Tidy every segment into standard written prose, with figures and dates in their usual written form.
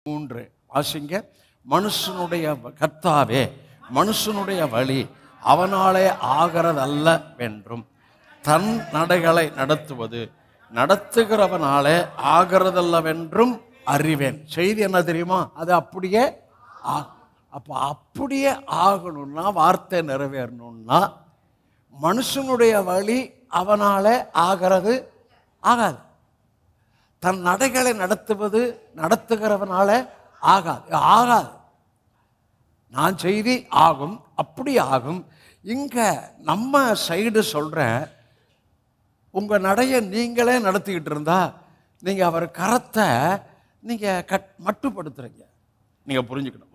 3 வாசிங்க. மனுஷனுடைய கர்த்தாவே, மனுஷனுடைய வழி அவனாலே ஆகிறதல்ல வென்றும் தன் நடைகளை நடத்துவது நடத்துகிறவனாலே ஆகிறதல்லவென்றும் அறிவேன். செய்தி என்ன தெரியுமா? அது அப்படியே அப்போ அப்படியே ஆகணும்னா, வார்த்தை நிறைவேறணும்னா, மனுஷனுடைய வழி அவனாலே ஆகிறது ஆகாது. தன் நடைகளை நடத்துவது நடத்துகிறவனால ஆகாது. நான் செய்தி ஆகும், அப்படி ஆகும். இங்க நம்ம சைடு சொல்றேன், உங்க நடையை நீங்களே நடத்திக்கிட்டு இருந்தா நீங்க அவர் கரத்தை நீங்க மட்டுப்படுத்துறீங்க. நீங்க புரிஞ்சுக்கணும்.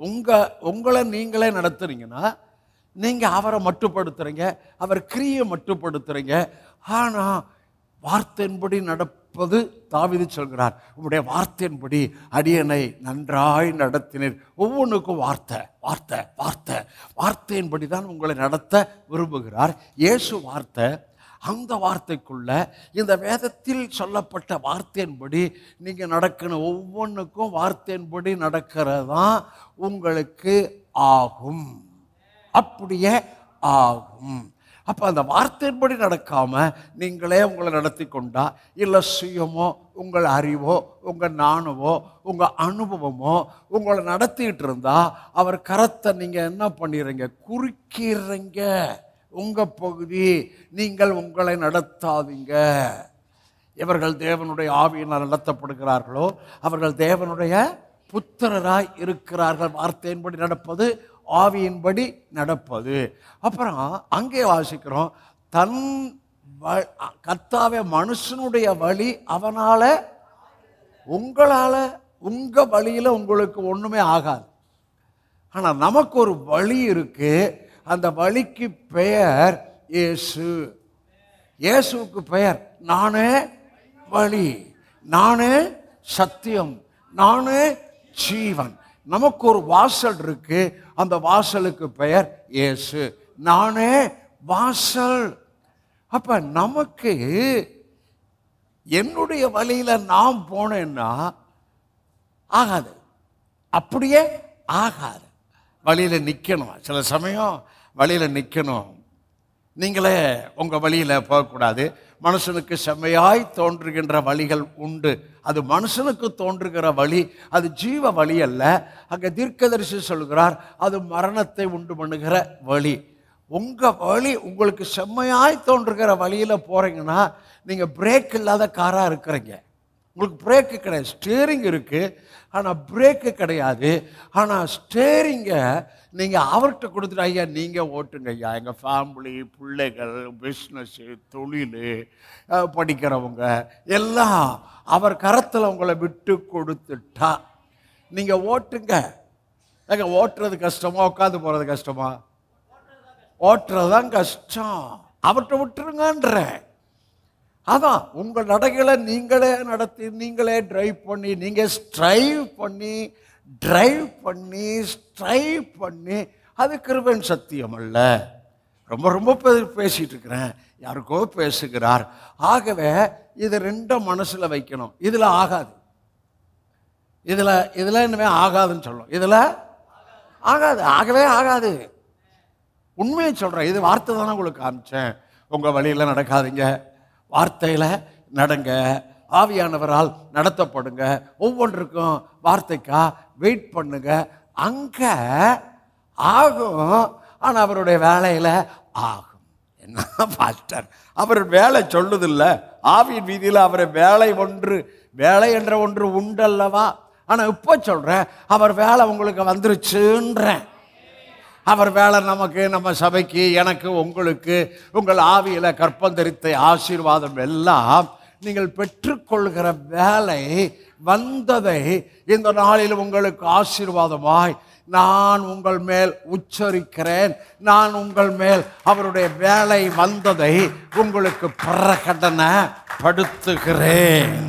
உங்களை நீங்களே நடத்துறீங்கன்னா நீங்க அவரை மட்டுப்படுத்துறீங்க, அவர் கிரியை மட்டுப்படுத்துறீங்க. ஆனா வார்த்தையின்படி நடப்பது தாவீது சொல்கிறார், உங்களுடைய வார்த்தையின்படி அடியனை நன்றாய் நடத்தினீர். ஒவ்வொன்றுக்கும் வார்த்தை வார்த்தை வார்த்தை வார்த்தையின்படி தான் உங்களை நடத்த விரும்புகிறார். இயேசு வார்த்தை. அந்த வார்த்தைக்குள்ள இந்த வேதத்தில் சொல்லப்பட்ட வார்த்தையின்படி நீங்கள் நடக்கணும். ஒவ்வொன்றுக்கும் வார்த்தையின்படி நடக்கிறது தான் உங்களுக்கு ஆகும், அப்படியே ஆகும். அப்போ அந்த வார்த்தையின்படி நடக்காமல் நீங்களே உங்களை நடத்தி கொண்டா, இல்லை சுயமோ உங்கள் அறிவோ உங்கள் நாணவோ உங்கள் அனுபவமோ உங்களை நடத்திக்கிட்டு இருந்தா அவர் கரத்தை நீங்கள் என்ன பண்ணிடுறீங்க? குறுக்கிறீங்க. உங்கள் பகுதி, நீங்கள் உங்களை நடத்தாதீங்க. இவர்கள் தேவனுடைய ஆவியினால் நடத்தப்படுகிறார்களோ அவர்கள் தேவனுடைய புத்திரராய் இருக்கிறார்கள். வார்த்தையின்படி நடப்பது, ஆவியின்படி நடப்பது. அப்புறம் அங்கே வாசிக்கிறோம், தன் கர்த்தாவே மனுஷனுடைய வழி அவனால உங்களால உங்க வழியில உங்களுக்கு ஒண்ணுமே ஆகாது. ஆனா நமக்கு ஒரு வழி இருக்கு. அந்த வழிக்கு பெயர் இயேசு. இயேசுவுக்கு பெயர் நானே வழி, நானே சத்தியம், நானே ஜீவன். நமக்கு ஒரு வாசல் இருக்கு. அந்த வாசலுக்கு பெயர் இயேசு. நானே வாசல். அப்ப நமக்கு என்னுடைய வழியில நான் போனேன்னா ஆகாது, அப்படியே ஆகாது. வழியில நிற்கணும். சில சமயம் வழியில நிற்கணும். நீங்களே உங்க வழியில போகக்கூடாது. மனுஷனுக்கு செம்மையாய் தோன்றுகின்ற வழிகள் உண்டு. அது மனுஷனுக்கு தோன்றுகிற வழி, அது ஜீவ வழி அல்ல. அங்கே தீர்க்கதரிசி சொல்கிறார், அது மரணத்தை உண்டு பண்ணுகிற வழி. உங்க வழி உங்களுக்கு செம்மையாய் தோன்றுகிற வழியில போறீங்கன்னா நீங்க பிரேக் இல்லாத காரா இருக்கிறீங்க. உங்களுக்கு பிரேக்கு கிடையாது. ஸ்டேரிங் இருக்கு, ஆனால் பிரேக்கு கிடையாது. ஆனால் ஸ்டேரிங்கை நீங்கள் அவர்கிட்ட கொடுத்துட்டு, ஐயா நீங்கள் ஓட்டுங்க ஐயா, எங்கள் ஃபேமிலி, பிள்ளைகள், பிஸ்னஸ்ஸு, தொழில், படிக்கிறவங்க எல்லாம் அவர் கரத்தில் உங்களை விட்டு கொடுத்துட்டா நீங்கள் ஓட்டுங்க. எங்க ஓட்டுறது கஷ்டமா, உட்காந்து போகிறது கஷ்டமா? ஓட்டுறது தான் கஷ்டம். அவர்கிட்ட விட்டுருங்கன்ற. அதான் உங்கள் நடைகளை நீங்களே நடத்தி, நீங்களே டிரைவ் பண்ணி, நீங்கள் ஸ்ட்ரைவ் பண்ணி அது கிருபையின் சத்தியம் அல்ல. ரொம்ப ரொம்ப பேசிட்டு இருக்கிறேன், யாருக்கோ பேசுகிறார். ஆகவே இது ரெண்டும் மனசில் வைக்கணும். இதில் ஆகாது, இதில் இனிமே ஆகாதுன்னு சொல்லணும். இதில் ஆகாது, ஆகவே ஆகாது. உண்மையை சொல்கிறேன். இது வார்த்தை தானே உங்களுக்கு காமிச்சேன். உங்கள் வழியில் நடக்காதீங்க, வார்த்தையில் நடங்க, ஆவியானவரால் நடத்தப்படுங்க. ஒவ்வொன்றுக்கும் வார்த்தைக்கா வெயிட் பண்ணுங்க. அங்கே ஆகும், ஆனால் அவருடைய வேலையில் ஆகும். என்ன பாஸ்டர், அவர் வேலை சொல்லுதில்லை. ஆவியின் வீதியில் அவர் வேலை என்ற ஒன்று உண்டல்லவா? ஆனால் இப்போ சொல்கிறேன், அவர் வேலை உங்களுக்கு வந்துருச்சுன்றேன். அவர் வேலை நமக்கு, நம்ம சபைக்கு, எனக்கு, உங்களுக்கு, உங்கள் ஆவியில் கற்பந்தரித்த ஆசீர்வாதம் எல்லாம் நீங்கள் பெற்றுக்கொள்கிற வேலை வந்ததை இந்த நாளில் உங்களுக்கு ஆசீர்வாதமாய் நான் உங்கள் மேல் உச்சரிக்கிறேன். நான் உங்கள் மேல் அவருடைய வேலை வந்ததை உங்களுக்கு பிரகடனப்படுத்துகிறேன்.